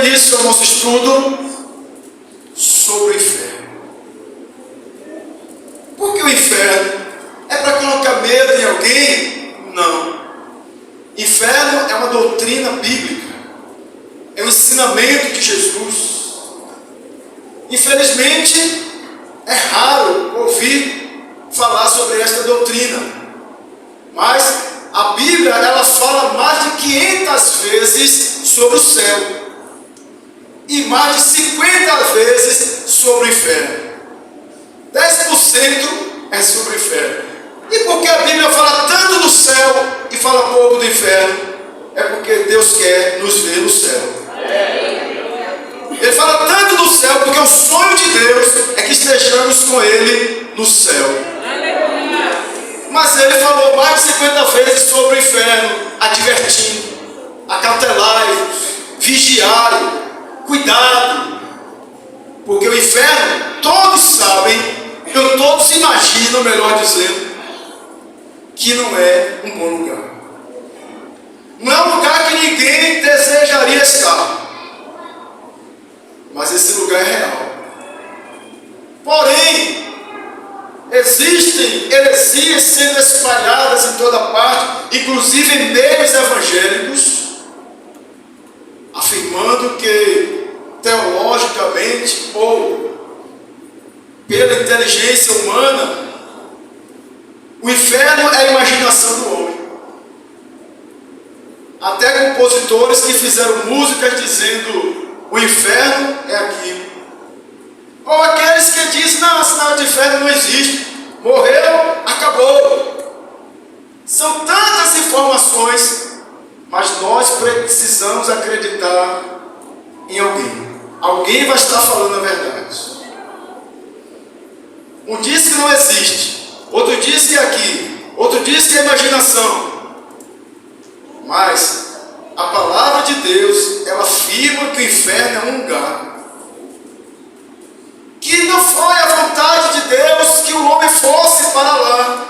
início ao nosso estudo sobre o inferno. Por que o inferno? É para colocar medo em alguém? Não. Inferno é uma doutrina bíblica, é um ensinamento de Jesus. Infelizmente, é raro ouvir falar sobre esta doutrina, mas a Bíblia ela fala mais de 500 vezes sobre o céu e mais de 50 vezes sobre o inferno. 10% é sobre o inferno. E por que a Bíblia fala tanto do céu e fala pouco do inferno? É porque Deus quer nos ver no céu. Ele fala tanto do céu porque o sonho de Deus é que estejamos com Ele no céu. Mas Ele falou mais de 50 vezes sobre o inferno, advertindo: acautelai-vos, vigiai, cuidado, porque o inferno, todos sabem, ou todos imaginam, melhor dizendo, que não é um bom lugar. Não é um lugar que ninguém desejaria estar. Mas esse lugar é real. Porém, existem heresias sendo espalhadas em toda parte, inclusive em meios evangélicos, afirmando que teologicamente ou pela inteligência humana, o inferno é a imaginação do homem. Até compositores que fizeram músicas dizendo: o inferno é aquilo. Ou aqueles que dizem: não, a cidade de inferno não existe, morreu, acabou. São tantas informações, mas nós precisamos acreditar em alguém. Alguém vai estar falando a verdade. Um diz que não existe, outro diz que é aqui, outro diz que é imaginação. Mas a palavra de Deus, ela afirma que o inferno é um lugar que não foi a vontade de Deus que o homem fosse para lá.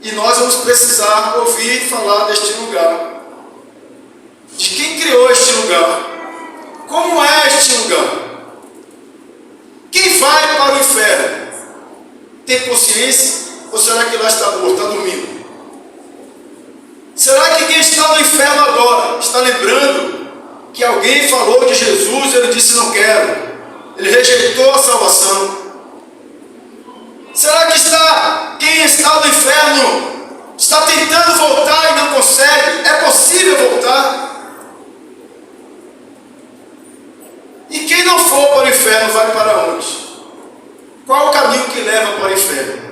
E nós vamos precisar ouvir falar deste lugar. De quem criou este lugar? Como é este lugar? Quem vai para o inferno? Tem consciência? Ou será que lá está morto, está dormindo? Será que quem está no inferno agora está lembrando que alguém falou de Jesus e ele disse: não quero? Ele rejeitou a salvação. Será que quem está no inferno está tentando voltar e não consegue? É possível voltar? E quem não for para o inferno vai para onde? Qual o caminho que leva para o inferno?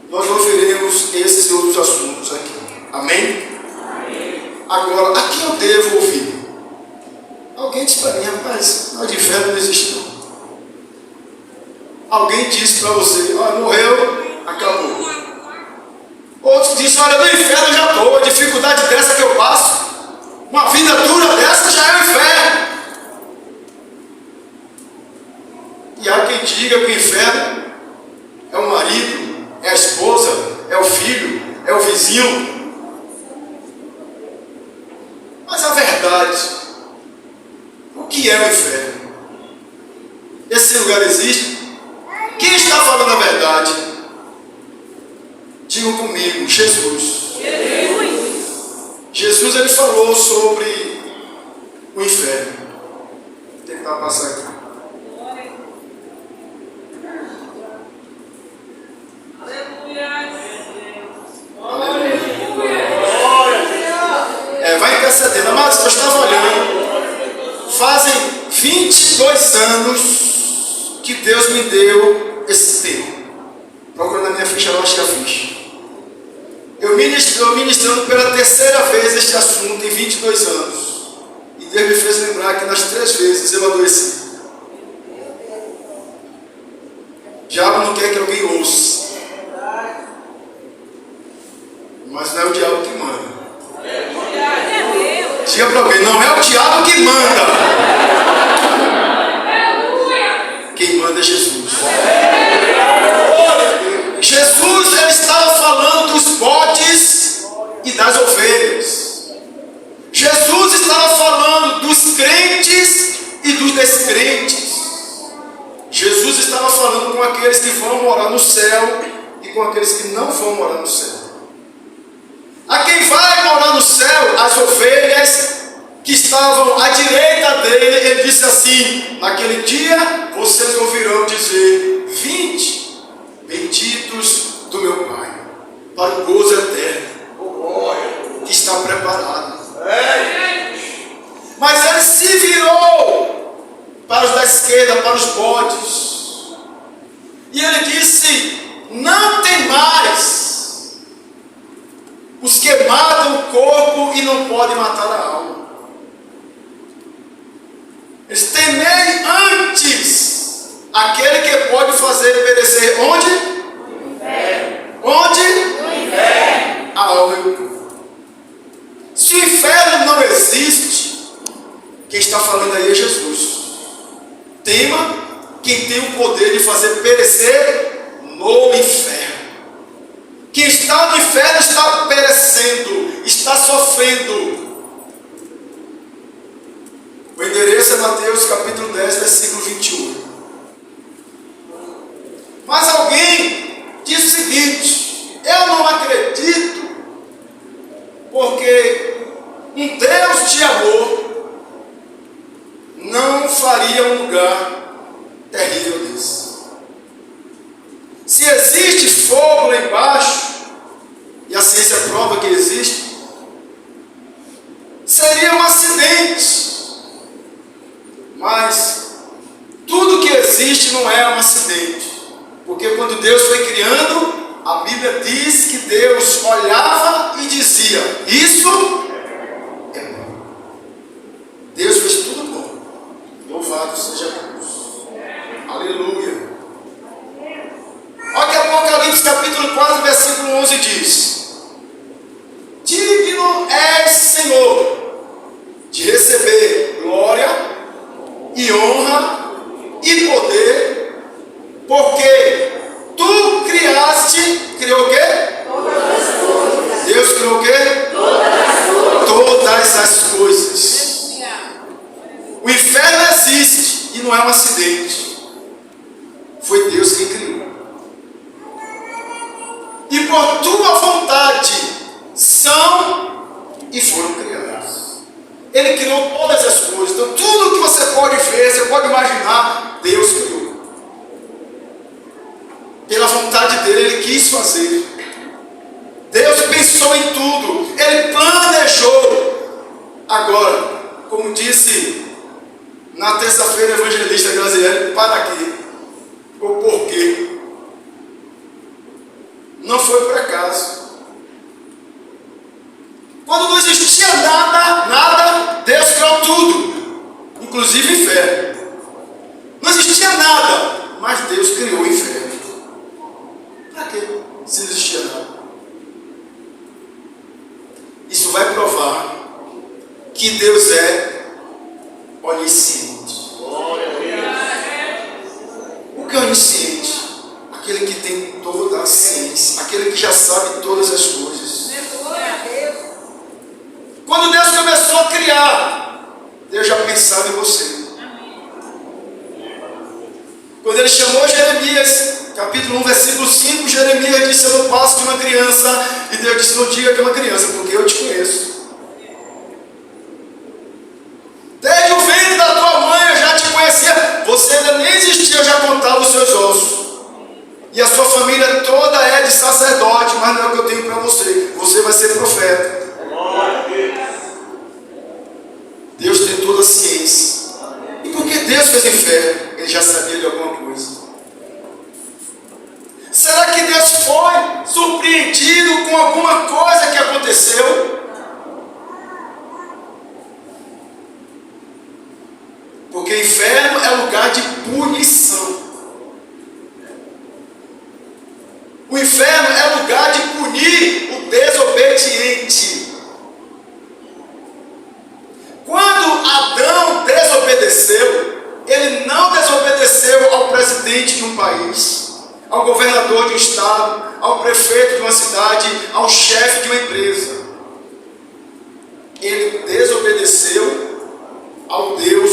Nós ouviremos esses e outros assuntos aqui. Amém? Amém. Agora, a quem eu devo ouvir? Alguém disse para mim: rapaz, o inferno não existe não. Alguém disse para você: olha, morreu, acabou. Outros dizem: olha, no inferno eu já estou, a dificuldade dessa que eu passo, uma vida dura dessa já é o inferno. E há quem diga que o inferno é o marido, é a esposa, é o filho, é o vizinho. Mas a verdade, o que é o inferno? Esse lugar existe? Quem está falando a verdade? Digam comigo: Jesus. Jesus, ele falou sobre o inferno. Vou tentar passar aqui. Vai intercedendo. Mas eu estava olhando, fazem 22 anos que Deus me deu esse tema. Procura na minha ficha, eu acho que é a ficha. Eu ministrando pela terceira vez este assunto em 22 anos. E Deus me fez lembrar que nas 3 vezes eu adoeci. O diabo não quer que alguém ouça. Mas não é o diabo que manda. Diga para alguém: não é o diabo que manda. Quem manda é Jesus. Jesus, ele estava falando dos bodes e das ovelhas. Jesus estava falando morar no céu e com aqueles que não vão morar no céu. A quem vai morar no céu, as ovelhas que estavam à direita dele, ele disse assim: naquele dia vocês ouvirão dizer: vinde, benditos do meu Pai, para o gozo eterno que está preparado. Mas ele se virou para os da esquerda, para os bodes, e ele disse: não tem mais os que matam o corpo e não podem matar a alma. Eles temem antes aquele que pode fazer perecer onde? No inferno. Onde? No inferno. A alma e o corpo. Se o inferno não existe, quem está falando aí é Jesus. Tema quem tem o poder de fazer perecer no inferno. Quem está no inferno está perecendo, está sofrendo. O endereço é Mateus capítulo 10, versículo 21. Mas alguém diz o seguinte: eu não acredito, porque um Deus de amor não faria um lugar terrível desse. Se existe fogo lá embaixo, e a ciência prova que existe, seria um acidente. Mas tudo que existe não é um acidente, porque quando Deus foi criando, a Bíblia diz que Deus olhava e dizia: isso é bom. Deus fez tudo bom. Louvado seja Deus. Aleluia. Olha que Apocalipse capítulo 4, versículo 11 diz: digno és, Senhor, de receber glória e honra e poder, porque tu criou o quê? Deus criou o quê? Todas as coisas. O inferno existe e não é um acidente. Foi Deus quem criou. E por tua vontade são e foram criados. Ele criou todas as coisas. Então tudo que você pode ver, você pode imaginar, Deus criou. Pela vontade dele, ele quis fazer. Deus pensou em tudo. Ele planejou. Agora, como disse na terça-feira a evangelista Graziele, para quê? Ou por quê? Não foi por acaso. Quando não existia nada, Deus criou tudo, inclusive o inferno. Não existia nada, mas Deus criou o inferno. Para quê? Se não existia nada. Isso vai provar que Deus é onisciente. O que é onisciente? Aquele que tem toda a ciência, aquele que já sabe todas as coisas. Quando Deus começou a criar, Deus já pensava em você. Quando ele chamou Jeremias, capítulo 1, versículo 5, Jeremias disse: eu não passo de uma criança. E Deus disse: não diga que é uma criança, porque eu te conheço. Desde o ventre da tua mãe eu já te conhecia. Você ainda nem existia, eu já contava os seus ossos. E a sua família toda é de sacerdote, mas não é o que eu tenho para você. Você vai ser profeta. Deus tem toda a ciência. E por que Deus fez o inferno? Ele já sabia de alguma coisa. Será que Deus foi surpreendido com alguma coisa que aconteceu? Porque o inferno é lugar de punição. O inferno é lugar de punir o desobediente. Quando Adão desobedeceu, ele não desobedeceu ao presidente de um país, ao governador de um estado, ao prefeito de uma cidade, ao chefe de uma empresa. Ele desobedeceu ao Deus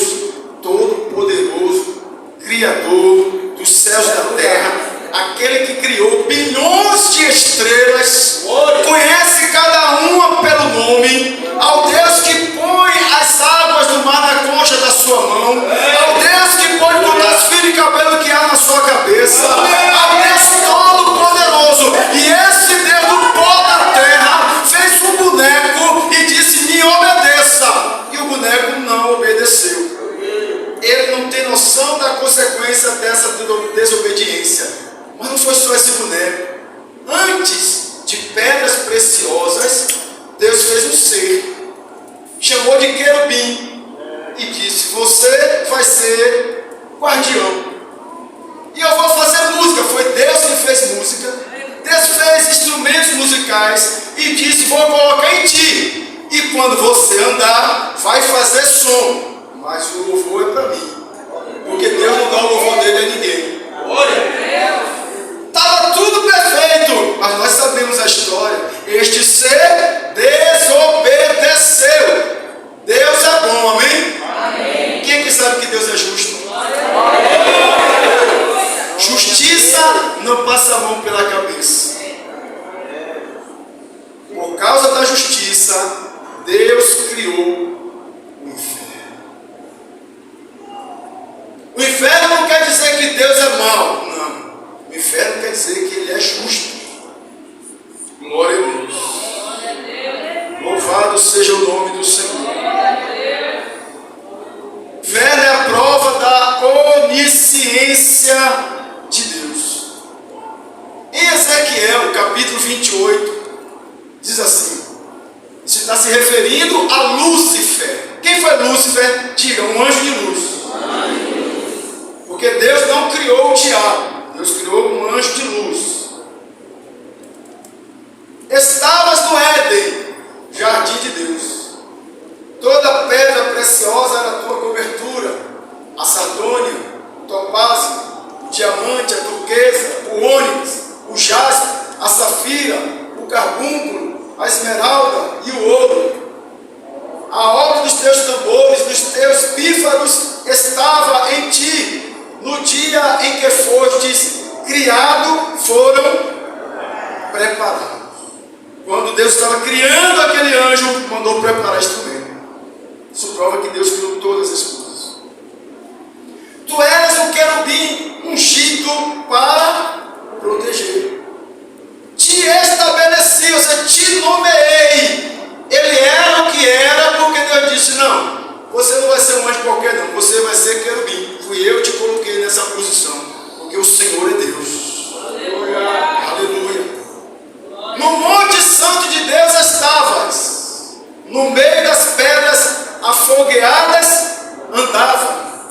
Todo-Poderoso, Criador dos céus e da terra, aquele que criou bilhões de estrelas, conhece cada uma pelo nome, ao Deus que põe as águas do mar na concha da sua mão, ao Deus que pode botar os fios de cabelo que há na sua cabeça, ao Deus todo-poderoso. E esse Deus do pó da terra fez um boneco e disse: me obedeça. E o boneco não obedeceu. Ele não tem noção da consequência dessa desobediência. Mas não foi só esse boneco. Antes de pedras preciosas, Deus fez um ser, chamou de querubim e disse: você vai ser guardião. E eu vou fazer música. Foi Deus que fez música. Deus fez instrumentos musicais e disse: vou colocar em ti. E quando você andar, vai fazer som. Mas o louvor é para mim, porque Deus não dá o louvor dele a ninguém. Estava tudo perfeito, mas nós sabemos a história. Este ser desobedeceu. Deus é bom, amém? Amém. Quem é que sabe que Deus é justo? Justiça não passa a mão pela cabeça. Por causa da justiça, Deus criou o inferno. O inferno não quer dizer que Deus é mau, não. O inferno quer dizer que Ele é justo. Glória a Deus. Louvado seja o nome do Senhor. O inferno é a prova da onisciência de Deus. Em Ezequiel, capítulo 28, diz assim: se está se referindo a Lúcifer. Quem foi Lúcifer? Diga, um anjo de luz. Porque Deus não criou o diabo, Deus criou um anjo de luz. Estavas no Éden, jardim de Deus. Toda pedra preciosa era a tua cobertura: a sardônia, o topázio, o diamante, a turquesa, o ônix, o jaspe, a safira, o carbúnculo, a esmeralda e o ouro. A obra dos teus tambores, dos teus pífaros estava em ti. No dia em que fostes criado, foram preparados. Quando Deus estava criando aquele anjo, mandou preparar instrumento. Isso prova que Deus criou todas as coisas. Tu eras um querubim ungido para proteger. Te estabeleci, ou seja, te nomeei. Ele era o que era, porque Deus disse: não, você não vai ser um anjo qualquer não, você vai ser querubim. Fui eu que te coloquei nessa posição, porque o Senhor é Deus. Aleluia. Aleluia. No monte santo de Deus estavas, no meio das pedras afogueadas andava.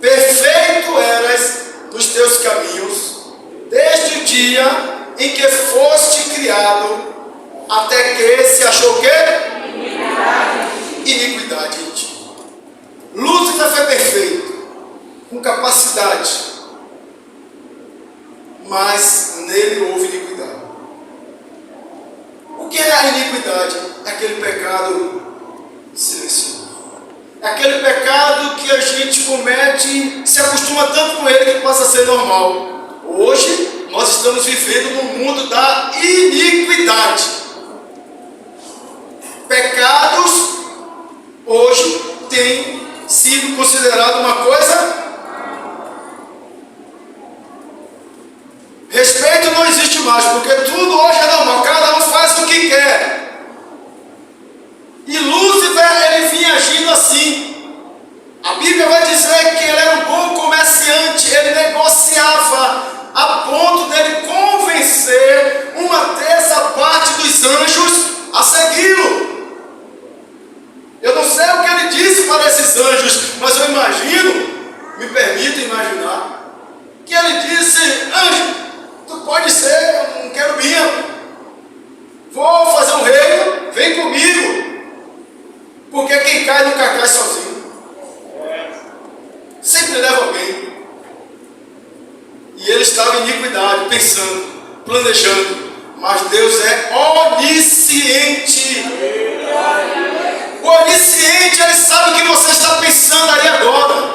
Perfeito eras nos teus caminhos, desde o dia em que foste criado, até que se achou o quê? Iniquidade em ti. Lúcifer foi perfeito, com capacidade, mas nele houve iniquidade. O que é a iniquidade? É aquele pecado silencioso. É aquele pecado que a gente comete, se acostuma tanto com ele que passa a ser normal. Hoje nós estamos vivendo no mundo da iniquidade. Pecados hoje têm sido considerado uma coisa. Respeito não existe mais, porque tudo hoje é normal, cada um faz o que quer. E Lúcifer, ele vinha agindo assim. A Bíblia vai dizer que ele era um bom comerciante, ele negociava a ponto dele convencer uma terça parte dos anjos a segui-lo. Eu não sei o que ele disse para esses anjos, mas eu imagino, me permito imaginar, que ele disse: anjo, tu pode ser um querubim, vou fazer um reino, vem comigo, porque quem cai nunca cai sozinho, sempre leva alguém. E ele estava em iniquidade, pensando, planejando, mas Deus é onisciente. O onisciente, ele sabe o que você está pensando aí agora.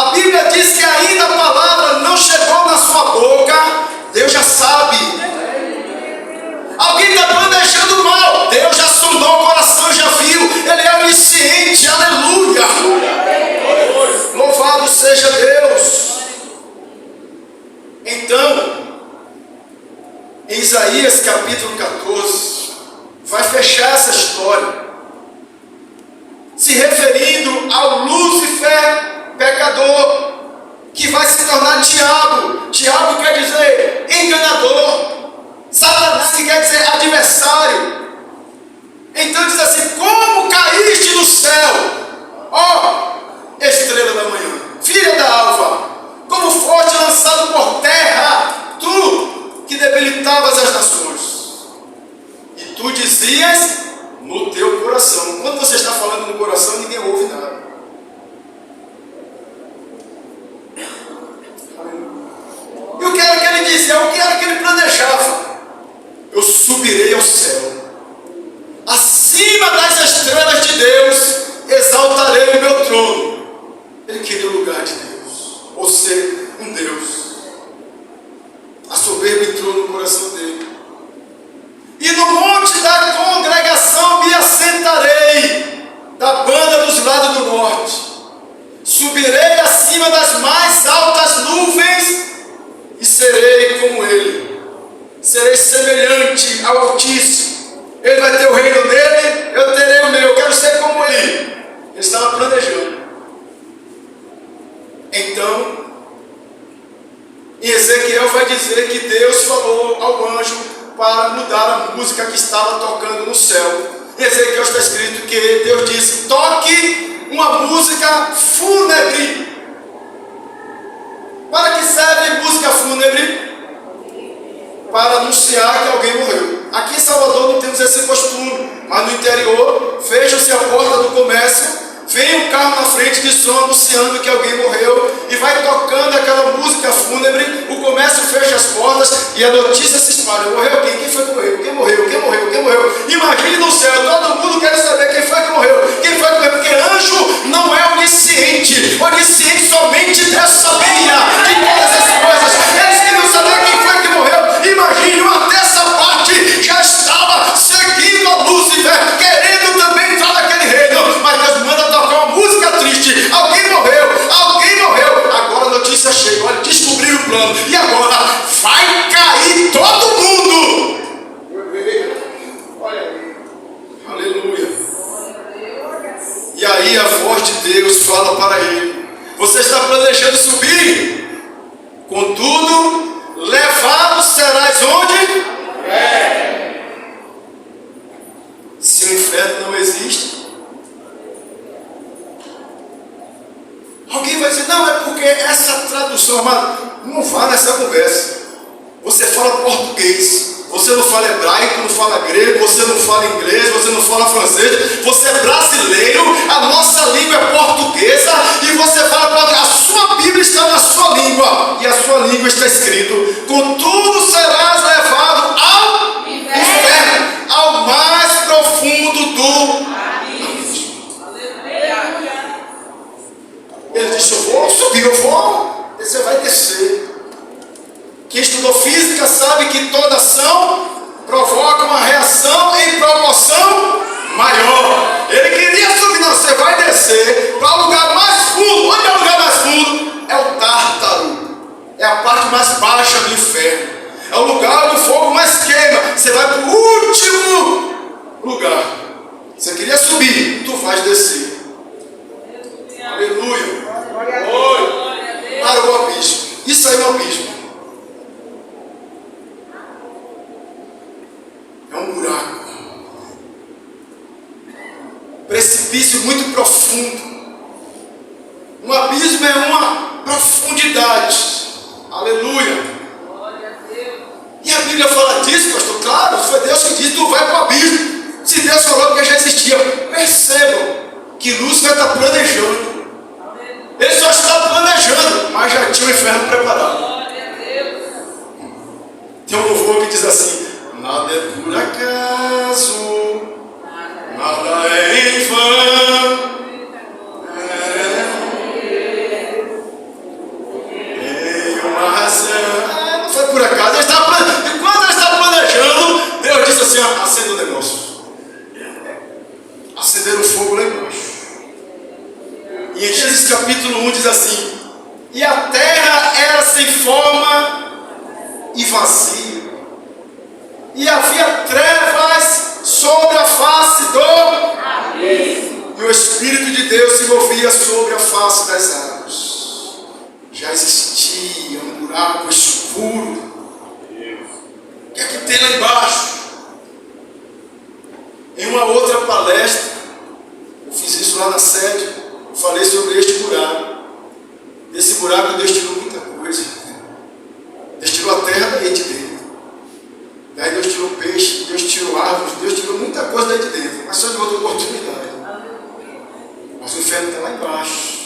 A Bíblia diz que ainda a palavra não chegou na sua boca, Deus já sabe. Alguém está planejando mal, Deus já sondou o coração, já viu, Ele é onisciente, aleluia. Louvado seja Deus. Então, em Isaías capítulo 14, vai fechar essa história, se referindo ao Lúcifer pecador, que vai se tornar diabo. Diabo quer dizer enganador. Satanás, que quer dizer adversário. Então diz assim: como caíste do céu, ó estrela da manhã, filha da alva, como foste lançado por terra, tu que debilitavas as nações. E tu dizias no teu coração. Quando você está falando no coração, ninguém ouve nada. E o que era que ele dizia? O que era que ele planejava? Eu subirei ao céu, acima das estrelas de Deus, exaltarei o meu trono. Ele queria o lugar de Deus, ou ser um Deus. A soberba entrou no coração dele. E no monte da congregação me assentarei, da banda dos lados do norte. Subirei acima das mais altas nuvens e serei como ele. Serei semelhante ao Altíssimo. Ele vai ter o reino dele, eu terei o meu. Eu quero ser como ele. Ele estava planejando. Então, em Ezequiel vai dizer que Deus falou ao anjo para mudar a música que estava tocando no céu. Em Ezequiel está escrito que Deus disse: toque uma música fúnebre. Para que serve música fúnebre? Para anunciar que alguém morreu. Aqui em Salvador não temos esse costume, mas no interior, fecha-se a porta do comércio, vem um carro na frente de som anunciando que alguém morreu e vai tocando aquela música fúnebre, o comércio fecha as portas e a notícia se espalha. Morreu quem? Quem foi que morreu? Quem morreu? Quem morreu? Quem morreu? Imagine no céu, todo mundo quer saber quem foi que morreu. Quem foi que morreu? Porque anjo não é onisciente. Onisciente somente Deus sabia de todas as coisas. Eles queriam saber quem foi que morreu. Imagine, uma dessa parte já estava seguindo a Lúcifer, querendo também entrar naquele reino. Mas Deus manda tocar uma música triste. Alguém morreu, alguém morreu. Agora a notícia chega, olha, descobriram o plano. E agora vai cair todo mundo. Olha aí. Aleluia. E aí a voz de Deus fala para ele: você está planejando subir? Contudo, levado serás onde? Se o inferno não existe, alguém vai dizer: não, é porque essa tradução, amado, não vá nessa conversa. Você fala português, você não fala hebraico, não fala grego, você não fala inglês, você não fala francês, você é brasileiro, a nossa língua é portuguesa e você fala português. A sua Bíblia está na sua língua e a sua língua está escrito: contudo serás levado ao inferno, ao mais profundo do abismo. Ele disse: eu vou subir, eu vou, e você vai descer. Quem estudou física sabe que toda ação provoca uma reação em proporção maior. Ele queria subir, não, você vai descer para o lugar mais fundo. Onde é o lugar mais fundo? É o Tártaro. É a parte mais baixa do inferno. É o lugar onde o fogo mais queima. Você vai para o último lugar. Você queria subir, tu vais descer. Aleluia. Oi. Para o abismo. Isso aí é o abismo. É um buraco. Precipício muito profundo. Um abismo é uma profundidade. Aleluia. E a Bíblia fala disso, pastor? Claro, foi Deus que disse: tu vai para o abismo. Se Deus falou, porque já existia. Percebam que Lúcifer está planejando. Ele só está planejando, mas já tinha o inferno preparado. Tem um louvor que diz assim: nada é por acaso, nada é em vão. e vazio. E havia trevas sobre a face do abismo. E o Espírito de Deus se movia sobre a face das águas. Já existia um buraco escuro. O que é que tem lá embaixo? Em uma outra palestra, eu fiz isso lá na sede, eu falei sobre este buraco. Desse buraco Deus tirou muita coisa. Deus tirou a terra daí de dentro. Daí Deus tirou peixe, Deus tirou árvores, Deus tirou muita coisa daí de dentro. Mas só de outra oportunidade. Mas o inferno está lá embaixo.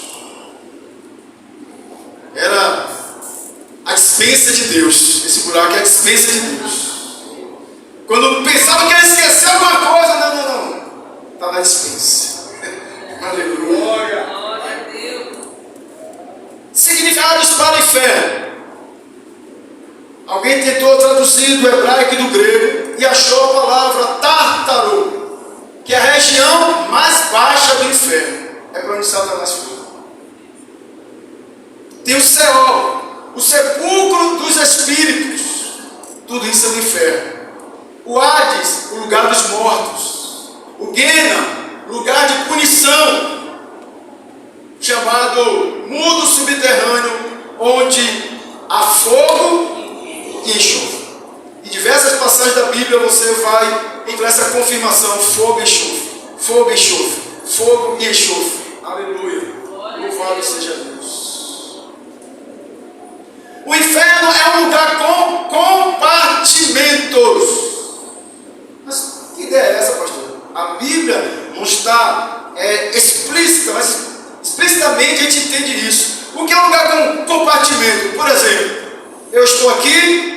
Era a dispensa de Deus. Esse buraco é a dispensa de Deus. Quando pensava que ele esqueceu alguma coisa, não. Está na dispensa. Aleluia. Glória a Deus. Significados para o inferno. Alguém tentou traduzir do hebraico e do grego e achou a palavra tártaro, que é a região mais baixa do inferno. É para onde Satanás foi. Tem o Seol, o sepulcro dos espíritos. Tudo isso é no inferno. O Hades, o lugar dos mortos. O Guena, lugar de punição, chamado mundo subterrâneo, onde há fogo e enxofre. Em diversas passagens da Bíblia você vai encontrar essa confirmação: fogo e enxofre, fogo e enxofre, fogo e enxofre. Aleluia. Louvado seja Deus. O inferno é um lugar com compartimentos. Mas que ideia é essa, pastor? A Bíblia não está explícita, mas explicitamente a gente entende isso. O que é um lugar com compartimento? Por exemplo, eu estou aqui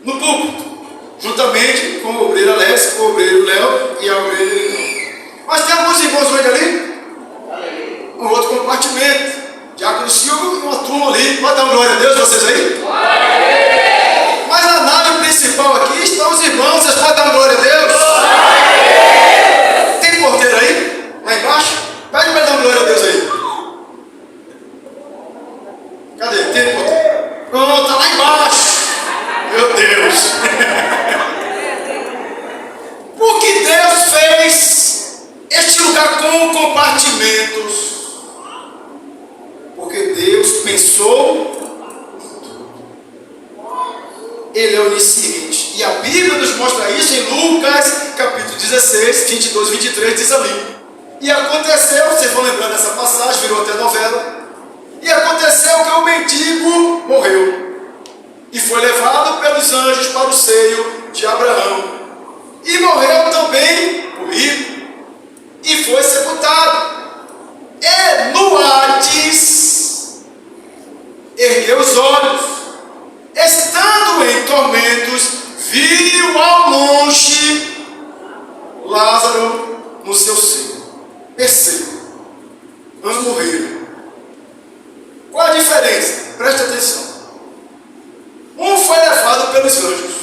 no púlpito, juntamente com o obreiro Alex, com o obreiro Léo e a obreira Lindão. Mas tem alguns irmãos hoje ali, um outro compartimento. Diácono Silvio e uma turma ali. Pode dar glória a Deus vocês aí? Glória! Mas na nave principal aqui estão os irmãos. Vocês podem dar glória a Deus? Glória! Tem porteiro aí? Lá embaixo? Pede para dar glória a Deus aí. Cadê? Tem porteiro? Pronto, está lá embaixo. Meu Deus. Por que Deus fez este lugar com compartimentos? Porque Deus pensou em tudo. Ele é onisciente. E a Bíblia nos mostra isso em Lucas, capítulo 16, 22, 23, diz ali. E aconteceu, vocês vão lembrar dessa passagem, virou até novela. E aconteceu que o mendigo morreu. E foi levado pelos anjos para o seio de Abraão. E morreu também o rico. E foi sepultado. E no Hades ergueu os olhos, estando em tormentos, viu ao longe Lázaro no seu seio. Perceba, ambos morreram. Qual a diferença? Preste atenção. Um foi levado pelos anjos.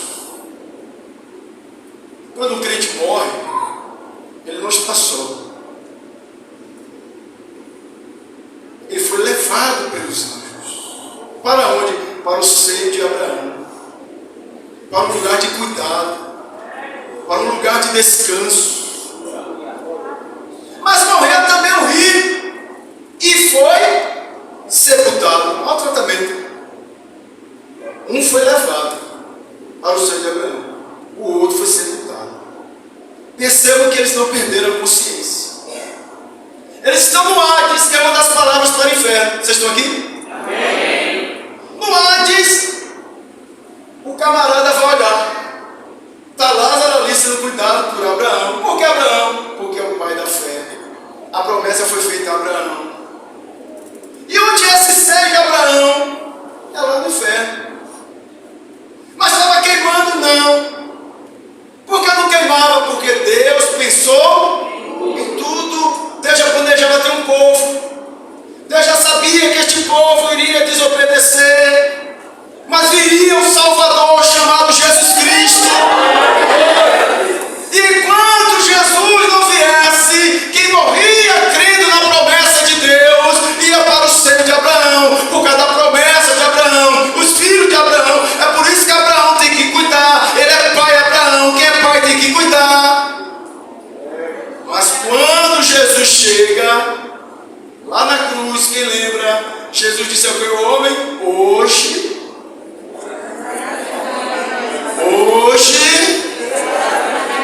Quando um crente morre, ele não está só. Ele foi levado pelos anjos. Para onde? Para o seio de Abraão. Para um lugar de cuidado. Para um lugar de descanso. Mas morreu também o rico. E foi sepultado. Olha o tratamento. Um foi levado para o seio de Abraão. O outro foi sepultado. Percebam que eles não perderam a consciência. Eles estão no Hades, que é uma das palavras para o inferno. Vocês estão aqui? Amém. No Hades, o camarada vai olhar. Está Lázaro ali sendo cuidado por Abraão. Por que Abraão? Porque é o pai da fé. A promessa foi feita a Abraão. E onde é esse seio de Abraão? É lá no inferno. Mas estava queimando? Não. Por que não queimava? Porque Deus pensou em tudo. Deus já planejava ter um povo. Deus já sabia que este povo iria desobedecer. Mas viria um Salvador chamado Jesus Cristo. E enquanto Jesus não viesse, quem morria crendo na promessa de Deus ia para o seio de Abraão. Por causa da promessa de Abraão, os filhos de Abraão. É por isso que hoje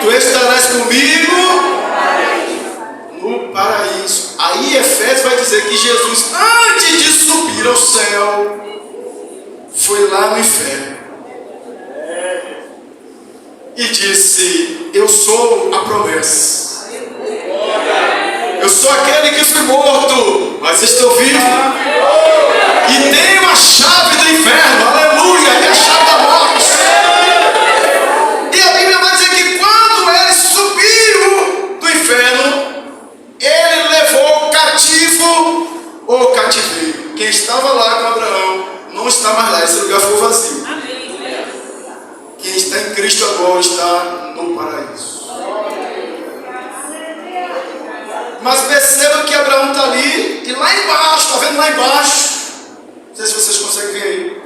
tu estarás comigo no paraíso. Aí Efésios vai dizer que Jesus, antes de subir ao céu, foi lá no inferno e disse: eu sou a promessa, eu sou aquele que fui morto, mas estou vivo e tenho a chave do inferno, aleluia, e a chave da morte. E a Bíblia vai dizer que quando ele subiu do inferno, ele levou cativo o cativeiro. Quem estava lá com Abraão não está mais lá, esse lugar ficou vazio. Quem está em Cristo agora está no paraíso. Mas perceba que Abraão está ali, e lá embaixo, está vendo lá embaixo? Não sei se vocês conseguem ver aí.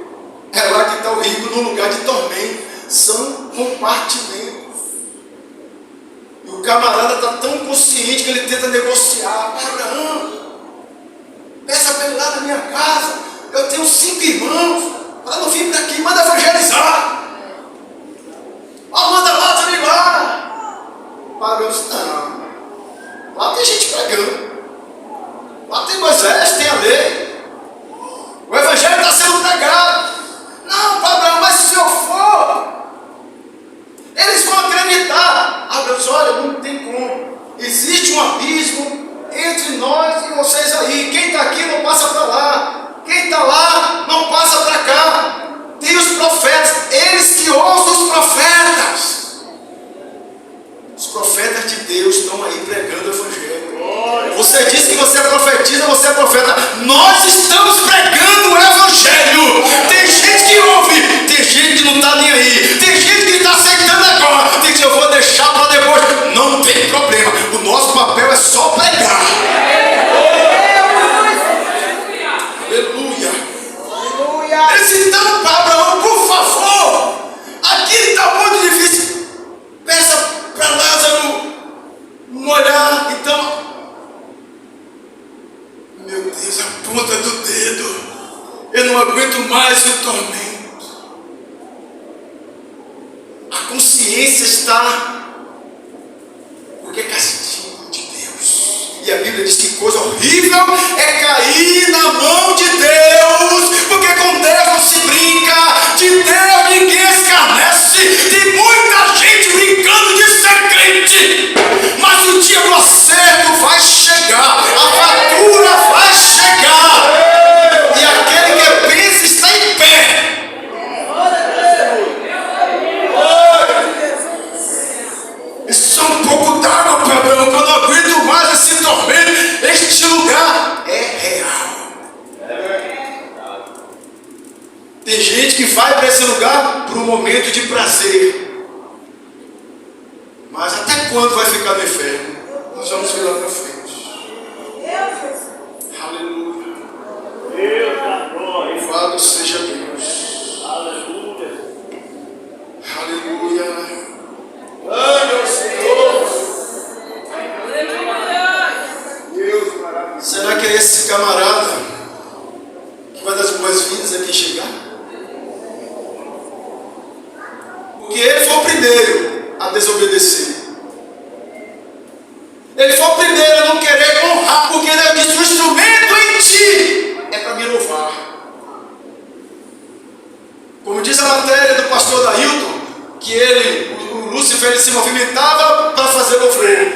É lá que está o rico, no lugar de tormento. São compartimentos. E o camarada está tão consciente que ele tenta negociar. Abraão, peça para ele lá na minha casa. Eu tenho 5 irmãos. Para não vir para aqui, manda evangelizar. Manda lá também lá. Abraão disse: não. Lá tem gente pregando. Lá tem Moisés, tem a lei. O evangelho está sendo pregado. Não, Abraão, mas se eu for, eles vão acreditar. Abraão disse: olha, não tem como. Existe um abismo entre nós e vocês aí. Quem está aqui não passa para lá. Quem está lá não passa para cá. Tem os profetas, eles que ousam os profetas. Os profetas de Deus estão aí pregando o evangelho. Você diz que você é profetisa, você é profeta. Nós estamos pregando o evangelho. Tem gente que ouve, tem gente que não está nem aí, tem gente que está aceitando agora, tem que dizer: eu vou deixar para depois. Não tem problema, o nosso papel é só pregar. Aleluia. Então, Abraão, por favor, aqui está muito difícil. Peça para Lázaro molhar. Então, meu Deus, a ponta do dedo, eu não aguento mais o tormento. A consciência está, porque é castigo de Deus. E a Bíblia diz que coisa horrível é cair na mão de Deus, porque com Deus não se brinca, de Deus ninguém escarnece. Tem muita gente brincando de ser crente, mas o dia do acerto vai chegar, a fatura vai chegar, e aquele que pensa está em pé. Isso é um pouco d'água para Abraão, que eu não aguento mais esse tormento. Este lugar é real. Tem gente que vai para esse lugar por um momento de prazer. Mas até quando vai ficar no inferno? Nós vamos ver lá para frente. Aleluia. Louvado seja Deus. Aleluia. Aleluia. Meu Senhor. Deus maravilhoso. Será que é esse camarada que vai dar as boas-vindas a quem chegar? Porque ele foi o primeiro a desobedecer. Ele foi o primeiro a não querer honrar, porque ele disse: o instrumento em ti é para me louvar. Como diz a matéria do pastor Dailton, que o Lúcifer, ele se movimentava para fazer louvor,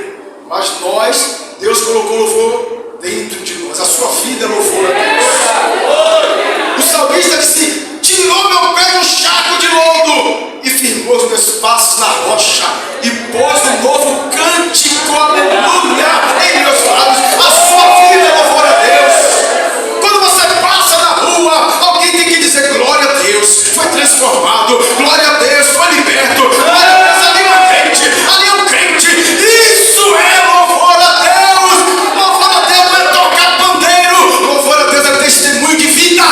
mas nós, Deus colocou louvor dentro de nós. A sua vida é louvor a Deus. O salmista disse: tirou meu pé do charco de lodo e firmou os meus passos na rocha, e pôs um novo cântico, aleluia, em meus lábios. A sua vida é louvor a Deus. Quando você passa na rua, alguém tem que dizer: glória a Deus, foi transformado, glória a Deus, foi liberto, glória a Deus, ali é um crente, ali é um crente. Isso é louvor a Deus. Louvor a Deus não é tocar pandeiro, louvor a Deus é testemunho de vida.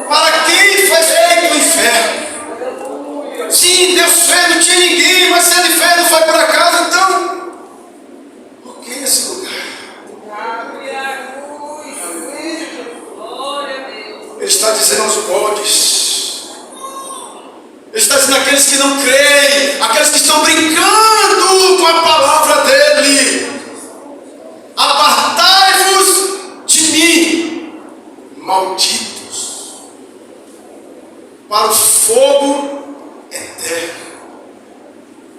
Para quem foi feito o inferno? Sim, Deus fez, não tinha ninguém, mas se ele fez, não foi para casa, então por que esse lugar? Ele está dizendo aos bodes: está dizendo aqueles que não creem, aqueles que estão brincando com a palavra dele. Apartai-vos de mim, malditos, para o fogo eterno,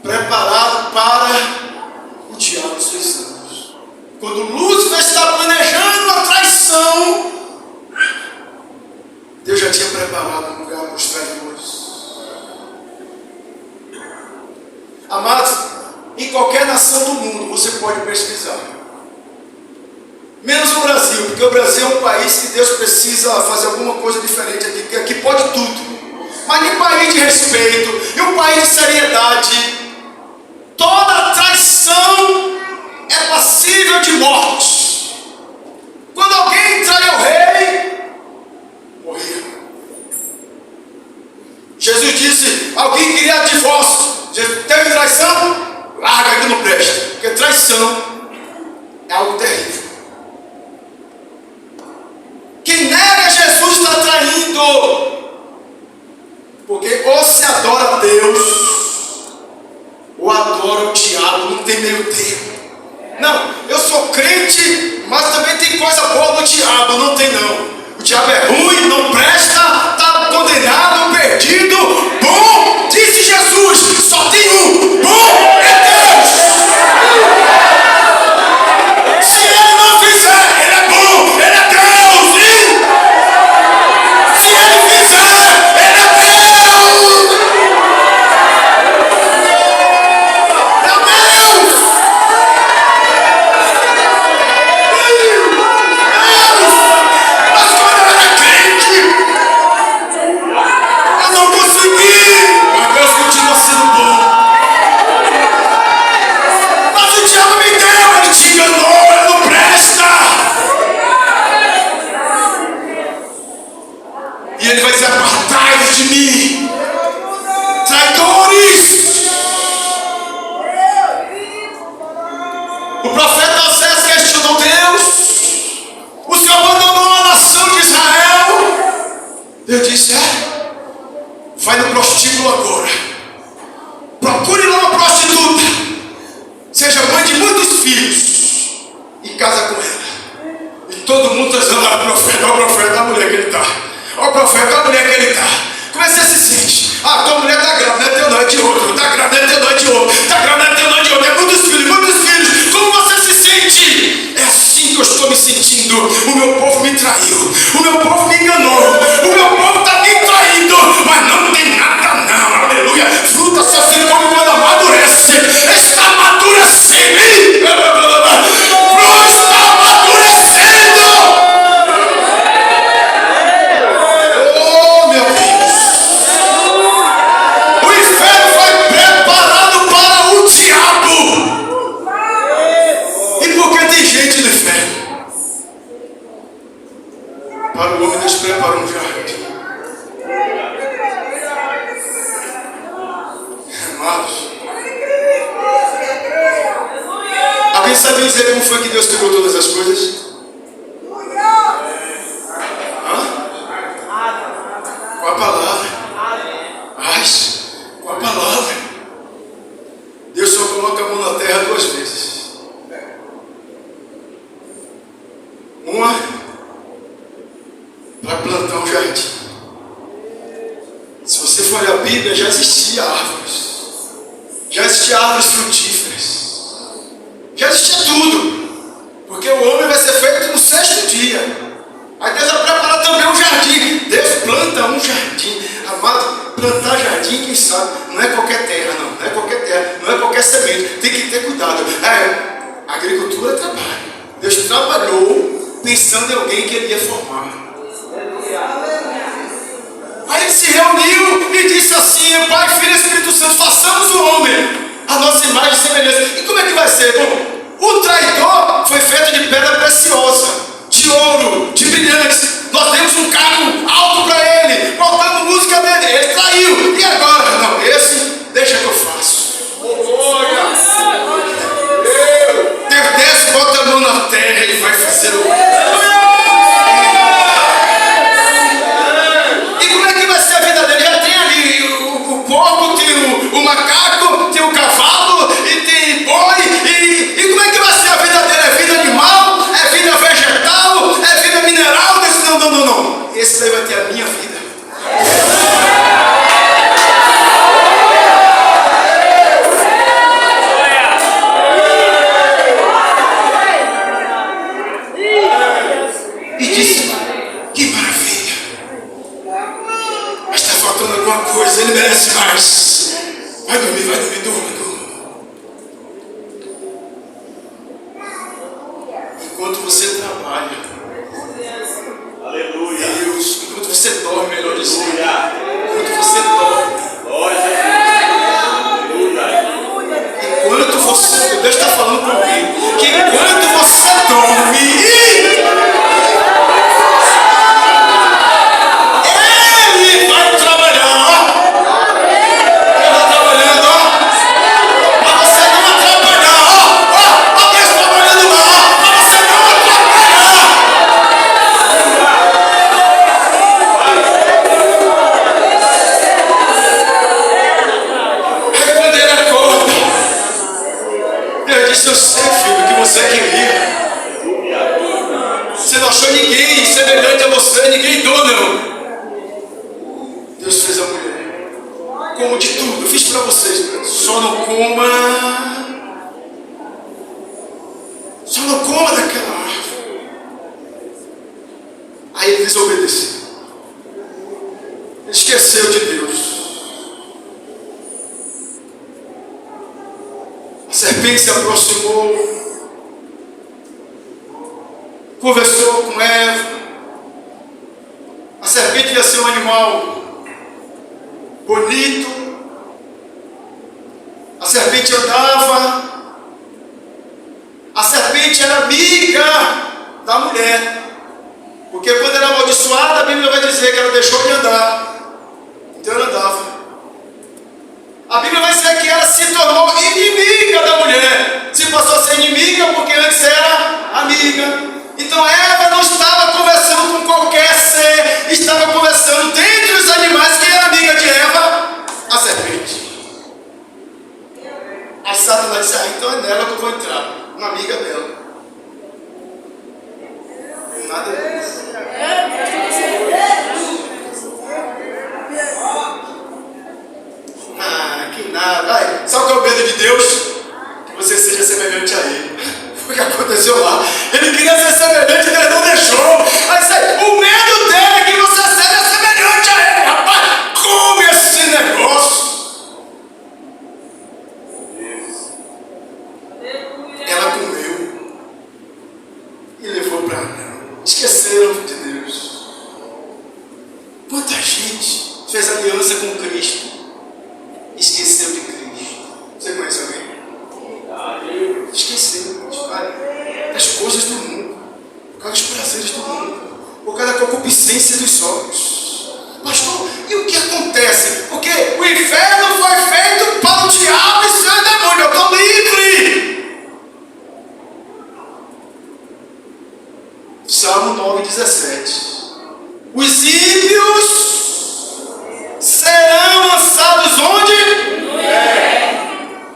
preparado para o diabo dos seus santos. Quando Lúcifer está planejando a traição, Deus já tinha preparado um lugar para os traidores. Amados, em qualquer nação do mundo você pode pesquisar, menos o Brasil, porque o Brasil é um país que Deus precisa fazer alguma coisa diferente aqui, porque aqui pode tudo. Mas em país de respeito, em um país de seriedade, toda traição é passível de morte. Quando alguém trai o rei, morria. Jesus disse: alguém queria divórcio, teve traição? Larga que não presta, porque traição é algo terrível. Quem nega Jesus está traindo, porque ou se adora a Deus ou adora o diabo, não tem meio termo. Não, eu sou crente, mas também tem coisa boa no diabo, não tem não. O diabo é ruim, não presta, está condenado, perdido. Bom, disse Jesus, só tem um, bom é Deus. Se ele não fizer, ele é bom, ele é Deus. Se ele fizer, ele é Deus. É Deus. Mas quando eu era crente, eu não consegui. Mas Deus continua sendo bom. Mas o diabo me deu, ele te enganou, ele não presta. E ele vai dizer: apartai-vos de mim, traidores. O profeta Osés questionou Deus: o Senhor abandonou a nação de Israel? Deus disse: vai no prostíbulo agora, procure lá uma prostituta, seja mãe de muitos filhos e casa com ela. E todo mundo está dizendo: olha o profeta, a mulher que ele está. Olha o profeta, a mulher que ele está. Como é que você se sente? Tua mulher está grávida, não é teu, não é de outro. Está grávida, não é teu, não é de outro. Está grávida, não é teu, não é de outro. É muitos filhos, muitos filhos. Como você se sente? É assim que eu estou me sentindo. O meu povo me traiu, o meu povo me enganou, o meu povo está me traindo, mas não tem nada não, aleluia. Fruta só se come quando amadurece. Está amadurecendo. Fruta está amadurecendo. Oh meu Deus, o inferno foi preparado para o diabo. E por que tem gente no inferno? Para o homem Deus preparou um jardim. Amados, alguém sabe dizer como foi que Deus criou todas as coisas? Com a palavra. Com a palavra. Deus só coloca a mão na terra 2 vezes. Uma para plantar um jardim. Se você for olhar a Bíblia, já existia árvores. Já existia árvores frutíferas. Já existia tudo. Porque o homem vai ser feito no 6º dia. Aí Deus vai preparar também um jardim. Deus planta um jardim. Amado, plantar jardim, quem sabe, não é qualquer terra, não. Não é qualquer terra, não é qualquer semente. Tem que ter cuidado. A agricultura trabalha. Deus trabalhou pensando em alguém que ele ia formar. Aí ele se reuniu e disse assim: Pai, Filho e Espírito Santo, façamos o homem a nossa imagem e semelhança. E como é que vai ser? Bom, o traidor foi feito de pedra preciosa, de ouro, de brilhantes. Nós demos um cargo alto para ele, botamos música dele, ele traiu. E agora? Não, esse deixa que eu faço. Olha, Deus desce, bota a mão na terra e vai fazer o homem. E como é que vai ser a vida dele? Já tem alguma coisa, ele merece mais. Vai dormir, durma. Enquanto você trabalha, aleluia, Deus, enquanto você dorme, melhor dizendo, enquanto você dorme, Deus está falando para alguém, que enquanto você dorme, Ele vai trabalhar. Ele está trabalhando, para você não atrapalhar. Deus trabalhando lá, para você não atrapalhar. Aí quando ele acorda, Deus disse: eu sei, filho, que você queria. Você não achou ninguém semelhante a você, ninguém idôneo, não. Deus fez a mulher. Como de tudo, eu fiz para vocês. Só não coma daquela árvore. Aí ele desobedeceu. Ele esqueceu de Deus. A serpente se aproximou, conversou com Eva. A serpente ia ser um animal bonito. A serpente andava. A serpente era amiga da mulher. Porque quando era amaldiçoada, a Bíblia vai dizer que ela deixou de andar. Então ela andava. A Bíblia vai dizer que ela se tornou inimiga da mulher. Se passou a ser inimiga porque antes era amiga. Então Eva não estava conversando com qualquer ser, estava conversando dentre os animais. Quem era amiga de Eva? A serpente. A Satanás disse: então é nela que eu vou entrar, uma amiga dela. Nada disso. Que nada. Ai, sabe qual é o medo de Deus? Que você seja semelhante a Ele. Foi o que aconteceu lá. Ele queria ser semelhante, Ele não deixou. Mas o medo dele é que você seja semelhante a Ele. Rapaz, come esse negócio. Ela comeu e levou para Adão. Esqueceram de Deus. Quanta gente fez aliança com Cristo, esqueceu de Cristo. Você conhece alguém? Esqueceu das coisas do mundo, por causa dos prazeres do mundo, por causa da concupiscência dos olhos. Pastor, e o que acontece? Porque o inferno foi feito para o diabo e seu demônio. Eu estou livre. Salmo 9,17. Os ímpios serão lançados onde?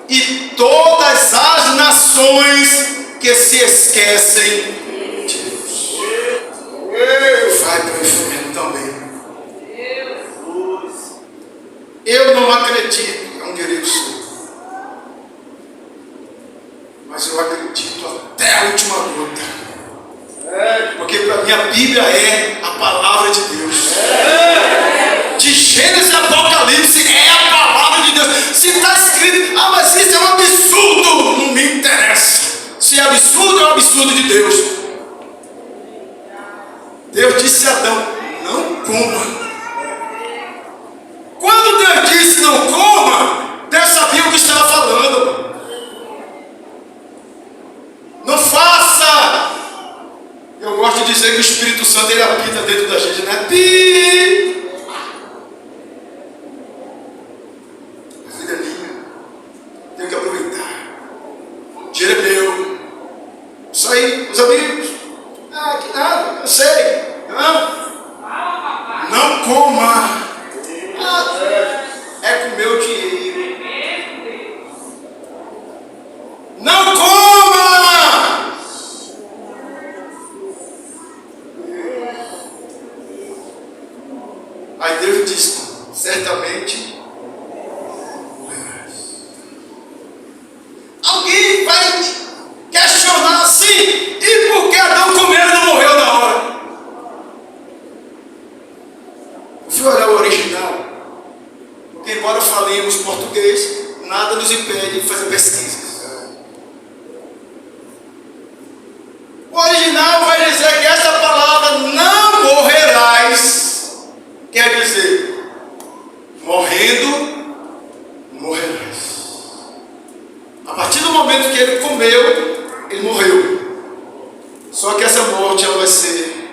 E todas as nações que se esquecem de Deus vai para o inferno também. Eu não acredito, é um querido seu, mas eu acredito até a última gota. Porque para mim a Bíblia é a palavra de Deus. De Gênesis a Apocalipse é a palavra de Deus. Se está escrito, mas isso é um absurdo, não me interessa. Se é absurdo, é um absurdo de Deus. Deus disse a Adão: não coma. Quando Deus disse não coma, Deus sabia o que estava falando. Não faça. Eu gosto de dizer que o Espírito Santo ele habita dentro da gente, né? Pi! A vida é minha. Tenho que aproveitar. Dinheiro é meu. Isso aí, os amigos. Que nada, eu sei. Não coma. É com meu dinheiro. Não coma. Aí Deus disse: certamente alguém vai questionar assim: e por que embora falemos português, nada nos impede de fazer pesquisas. O original vai dizer que essa palavra não morrerás, quer dizer, morrendo, morrerás. A partir do momento que ele comeu, ele morreu. Só que essa morte ela vai ser.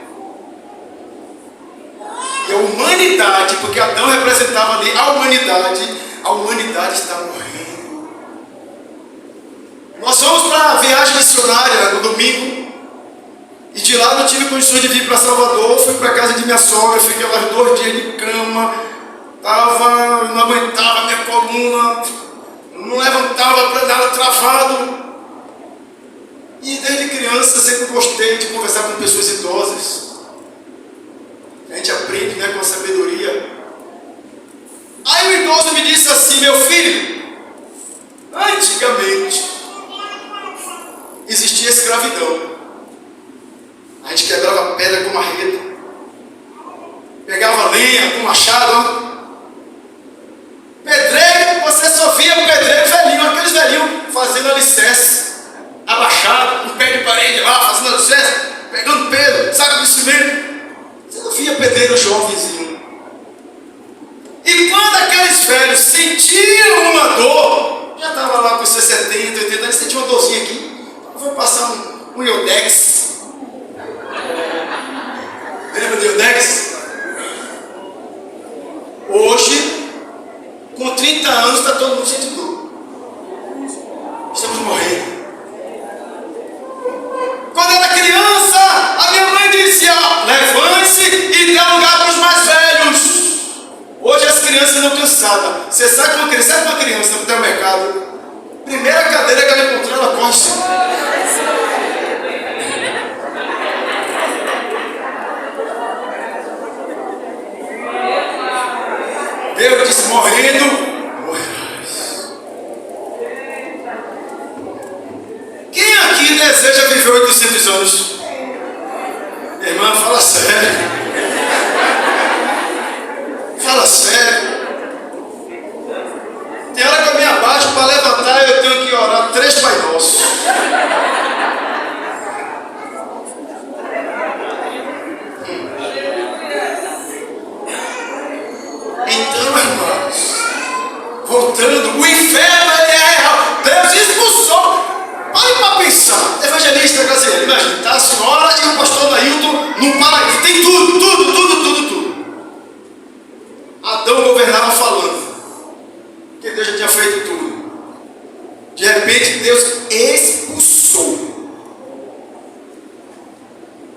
E a humanidade, porque Adão representava ali a humanidade está morrendo. Nós fomos para a viagem missionária no domingo. E de lá não tive condições de vir para Salvador, fui para a casa de minha sogra, fiquei lá 2 dias de cama, não aguentava a minha coluna, não levantava para nada, travado. E desde criança sempre gostei de conversar com pessoas idosas. A gente aprende, né, com a sabedoria. Aí o idoso me disse assim: meu filho, antigamente existia escravidão. A gente quebrava pedra com marreta, pegava lenha com machado. Pedreiro, você só via pedreiro velhinho, aqueles velhinhos fazendo alicerce, abaixado, com pé de parede lá, fazendo alicerce, pegando pedra, saco de cimento. Você não via pedreiro jovenzinho. E quando aqueles velhos sentiam uma dor, já estava lá com seus 70, 80 anos, sentia uma dorzinha aqui, vou passar um Iodex. Lembra de Iodex? Hoje, com 30 anos, está todo mundo sentindo dor. Estamos morrendo. Quando eu era criança, a minha mãe dizia: levante-se e dê lugar para os mais velhos. Hoje as crianças não cansadas. Você sabe que uma criança no teu mercado, primeira cadeira que ela encontrar, ela corre sempre. Deus disse: morrendo, morrerás. Quem aqui deseja viver 800 anos? Irmã, fala sério. Fala sério. Tem hora que eu me abaixo para levantar e eu tenho que orar 3 Pai Nosso. Então, irmãos, voltando, o inferno ele é real. Deus expulsou. Olha para pensar, evangelista brasileiro, imagina, está a senhora e o pastor Nailton num paraíso, tem tudo. Adão governava falando, porque Deus já tinha feito tudo. De repente Deus expulsou.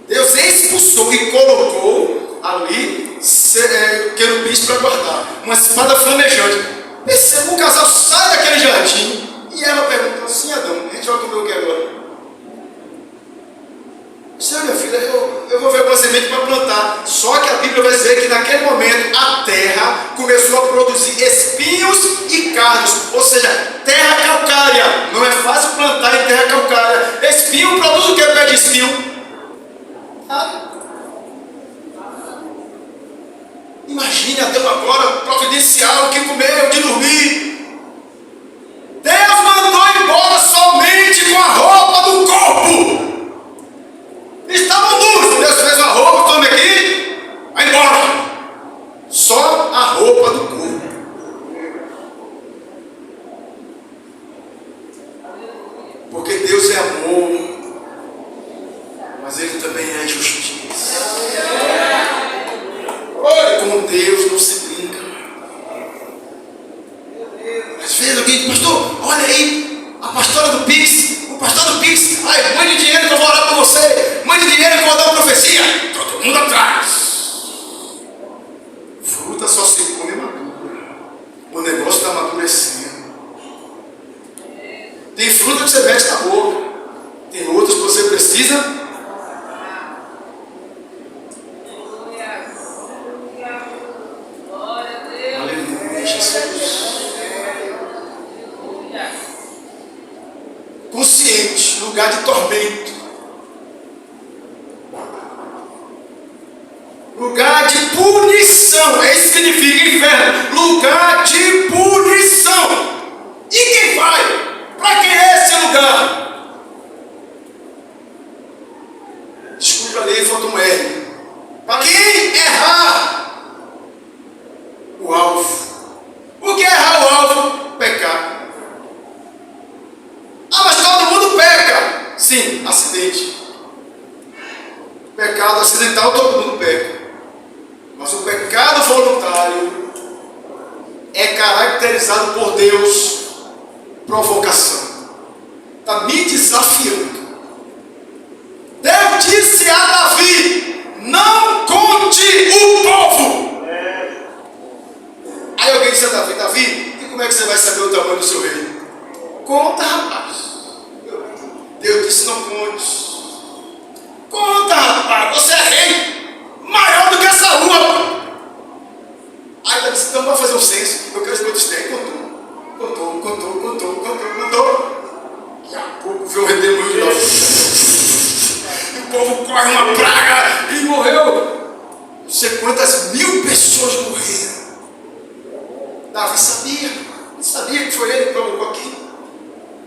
Deus expulsou e colocou ali querubins para guardar, uma espada flamejante. Perceba, o casal sai daquele jardim e ela pergunta assim: Adão, a gente vai comer o que agora? Senhor, minha filha, eu vou ver uma semente para plantar. Só que a Bíblia vai dizer que naquele momento a terra começou a produzir espinhos e cardos, ou seja, terra calcária. Não é fácil plantar em terra calcária. Espinho produz o que? Pé de espinho. Imagine Adão agora providenciar o que comer, o que dormir. Deus mandou embora somente com a roupa do corpo. Estavam nus. Deus fez uma roupa, tome aqui, vai embora. Só a roupa do corpo. Porque Deus é amor, mas Ele também é justiça. Olha, com Deus não se brinca. Às vezes alguém, pastor, olha aí, a pastora do Pix, o pastor do Pix, ai, mande dinheiro que eu vou orar por você, mande dinheiro que eu vou dar uma profecia. Todo mundo atrás. Fruta só se come madura. O negócio está amadurecendo. Tem fruta que você mete na boca, tem outras que você precisa. Consciente, lugar de tormento, lugar de punição, é isso que significa inferno, lugar de acidental todo mundo peca. Mas o pecado voluntário é caracterizado por Deus, provocação. Está me desafiando. Deus disse a Davi: não conte o povo. Aí alguém disse a Davi: Davi, e como é que você vai saber o tamanho do seu reino? Conta, rapaz. Deus disse: não conte. Conta, rapaz, você é rei maior do que essa rua. Aí Davi disse: então vai fazer um censo. Eu quero os quantos tem. Contou. Daqui a pouco veio um redemoinho de novo. E o povo corre uma praga e morreu. Não sei quantas mil pessoas morreram. Davi sabia que foi ele que provocou aqui.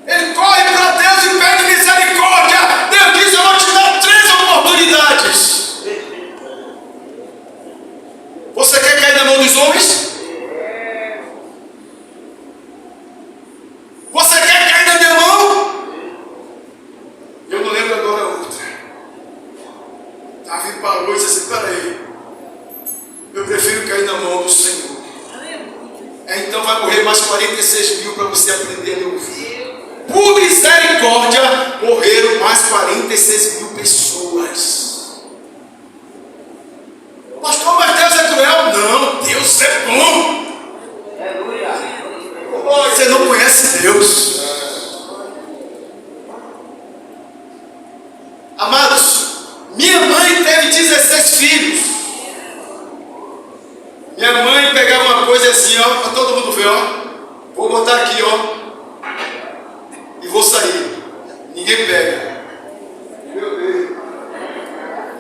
Ele corre para Deus e pede misericórdia. Deus diz: eu vou te dar 3 oportunidades. Você quer cair na mão dos homens? Você quer cair na minha mão? Eu não lembro agora a outra. Davi parou e disse assim: peraí, eu prefiro cair na mão do Senhor. Então vai morrer mais 46 mil para você aprender a me ouvir. Por misericórdia, morreram mais 46 mil pessoas. Pastor, mas Deus é cruel? Não, Deus é bom. Você não conhece Deus. Amados, minha mãe teve 16 filhos. Minha mãe pegava uma coisa assim, ó, para todo mundo ver, ó. Vou botar aqui, ó. E vou sair. Ninguém pega. Meu Deus.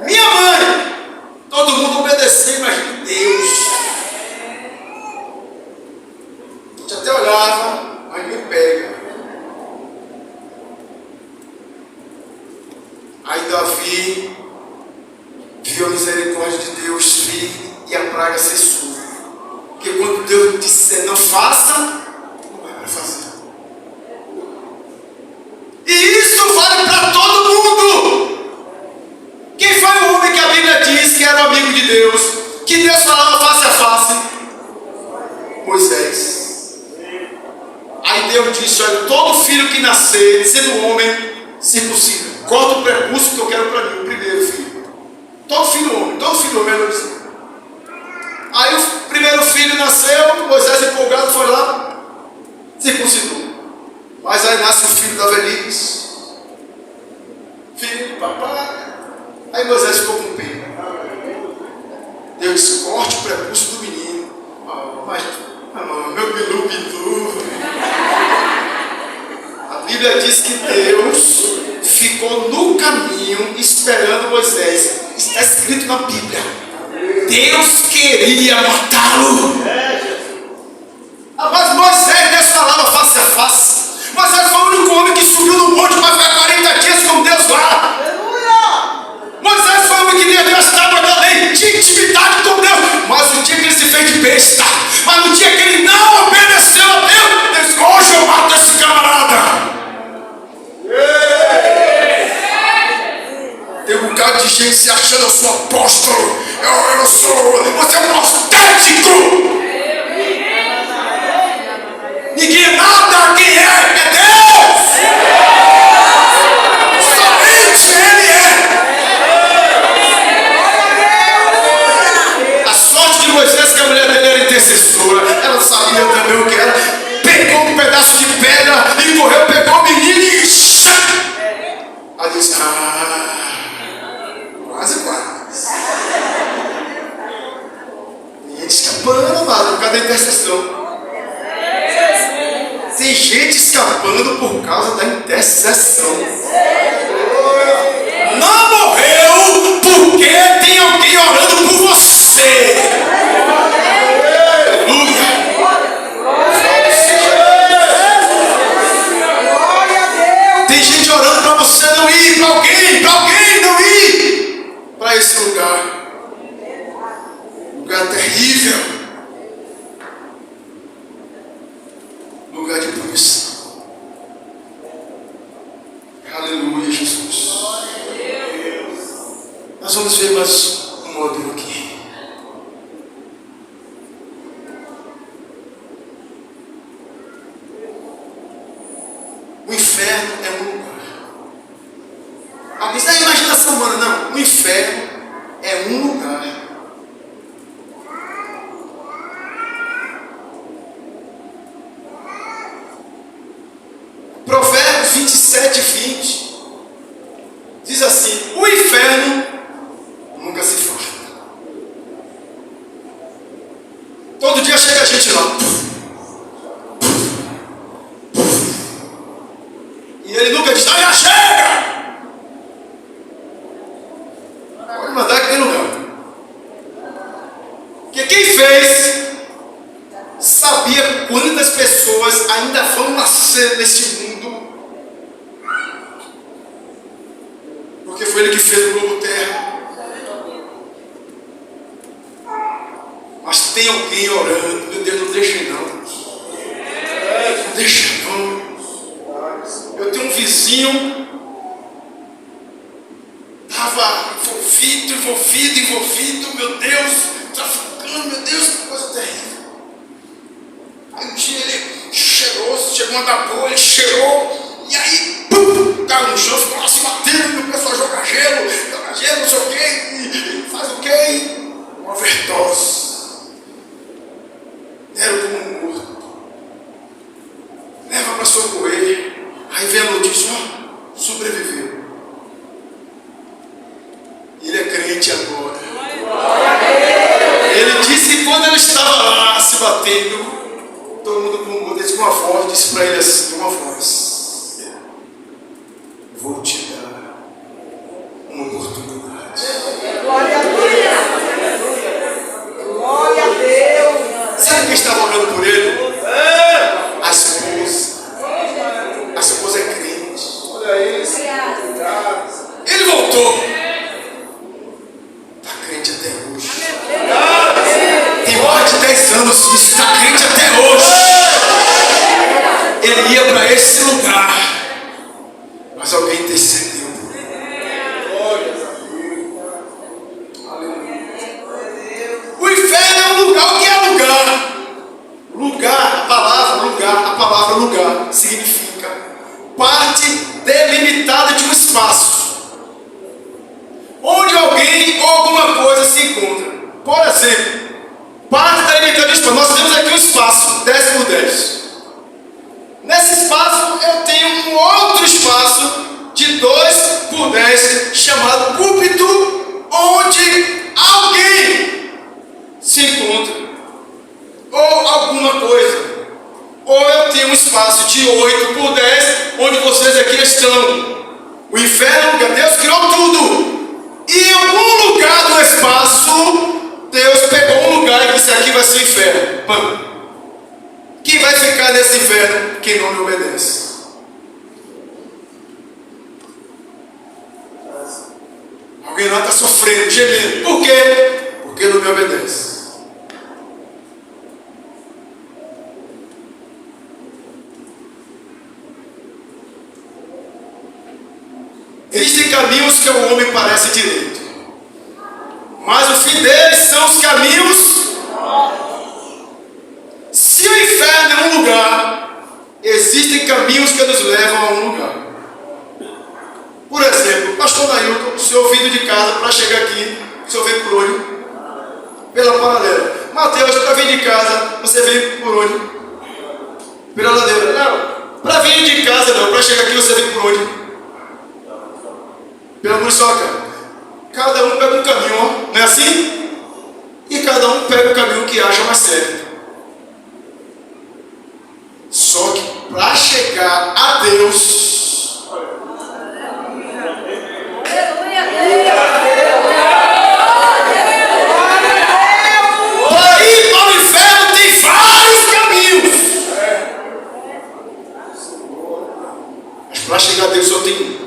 Minha mãe. Todo mundo obedecia, mas Deus. A gente até olhava, mas ninguém pega. Aí Davi viu a misericórdia de Deus vir e a praga cessou. Porque quando Deus disser não faça, não vai para fazer. E isso vale para todo mundo. Quem foi o homem que a Bíblia diz que era um amigo de Deus, que Deus falava face a face? Moisés. Aí Deus disse: olha, todo filho que nascer, sendo homem, circuncida. Corta o prepúcio que eu quero para mim, o primeiro filho. Todo filho homem, ela disse. Aí o primeiro filho nasceu, Moisés empolgado foi lá, circuncidou. Mas aí nasce o filho da velhice, filho do papai. Aí Moisés ficou com pena. Deus disse: corte o prepúcio do menino. Meu bilu. A Bíblia diz que Deus ficou no caminho esperando Moisés. Está escrito na Bíblia. Deus queria matá-lo. Mas Moisés, Deus falava face a face. Moisés foi o único homem que subiu no monte para ficar 40 dias com Deus lá. Moisés foi o homem que deu as tábuas da lei, tinha intimidade com Deus. Mas o dia que ele se fez de besta, mas no dia que ele não obedeceu a Deus, Deus disse: hoje eu mato esse camarada. Tem um bocado de gente se achando: eu sou apóstolo, eu não sou, você é um prostético. Ninguém é nada, quem é Deus. Somente Ele é. A sorte de Moisés é que a mulher dele era intercessora. Ela sabia também o que era. Pegou um pedaço de pedra e correu, pegou o menino e... Aí disse: quase. Tem gente escapando, amado, por causa da intercessão. Tem gente escapando por causa da intercessão. Não morreu porque tem alguém orando por você. Aleluia. Tem gente orando para você não ir, para alguém não ir para esse lugar. Lugar terrível. Lugar de punição. Aleluia, Jesus. Nós vamos vamos ver mais um modelo aqui. O inferno é um lugar. Alguém diz, imaginação humana. Não, o inferno é um lugar. Provérbios 27:20 diz assim: o inferno nunca se farta. Todo dia chega a gente lá. E ele nunca diz, já chega! Pode mandar aquele lugar. Porque quem fez sabia quantas pessoas ainda vão nascer nesse mundo. Porque foi ele que fez o globo terra. Mas tem alguém orando, meu Deus, não deixa não. Não deixa não. Eu tenho um vizinho, estava envolvido, meu Deus, traficando, meu Deus, que coisa terrível. Aí um dia ele cheirou, chegou a dar boa, ele cheirou, e aí, pum, caiu no chão, ficou lá se batendo, e o pessoal joga gelo, não sei o quê, e faz o quê? Uma overdose. Era como um morto. Leva para socorrer. Aí vem a notícia, ó, sobreviveu. Ele é crente agora. Ele disse que quando ele estava lá se batendo, todo mundo com uma voz, disse para ele assim, uma voz: vou te dar uma oportunidade. Glória a Deus. Glória a Deus. Sabe quem estava orando por ele? A esposa. A esposa é crente. Olha isso. Ele voltou. Está crente até hoje. Tem mais de 10 anos isso. Está crente até hoje. Ele ia para esse lugar. Mas alguém intercedeu por ele. O inferno é um lugar. O que é lugar? Lugar, a palavra lugar significa parte delimitada de um espaço onde alguém ou alguma coisa se encontra. Por exemplo, parte delimitada de um espaço. Nós temos aqui um espaço 10 por 10. Nesse espaço eu tenho um outro espaço de 2 por 10 chamado púlpito, onde alguém se encontra ou alguma coisa. Ou eu tenho um espaço de 8 por 10, onde vocês aqui estão. O inferno é um lugar, Deus criou tudo. E em algum lugar do espaço, Deus pegou um lugar e disse: aqui vai ser o inferno. Pam. Quem vai ficar nesse inferno? Quem não me obedece. Alguém lá está sofrendo, gemendo. Por quê? Porque não me obedece. Existem caminhos que ao homem parece direito, mas o fim deles são os caminhos. Se o inferno é um lugar, existem caminhos que nos levam a um lugar. Por exemplo, pastor Nailton, o senhor vindo de casa para chegar aqui, o senhor veio por onde? Pela paralela. Mateus, para vir de casa, você veio por onde? Pela ladeira. Não, para vir de casa não, para chegar aqui você veio por onde? Pela muriçoca. Cada um pega um caminho, ó, não é assim? E cada um pega o caminho que acha mais certo. Só que para chegar a Deus, para ir para o inferno tem vários caminhos. Mas para chegar a Deus só tem um.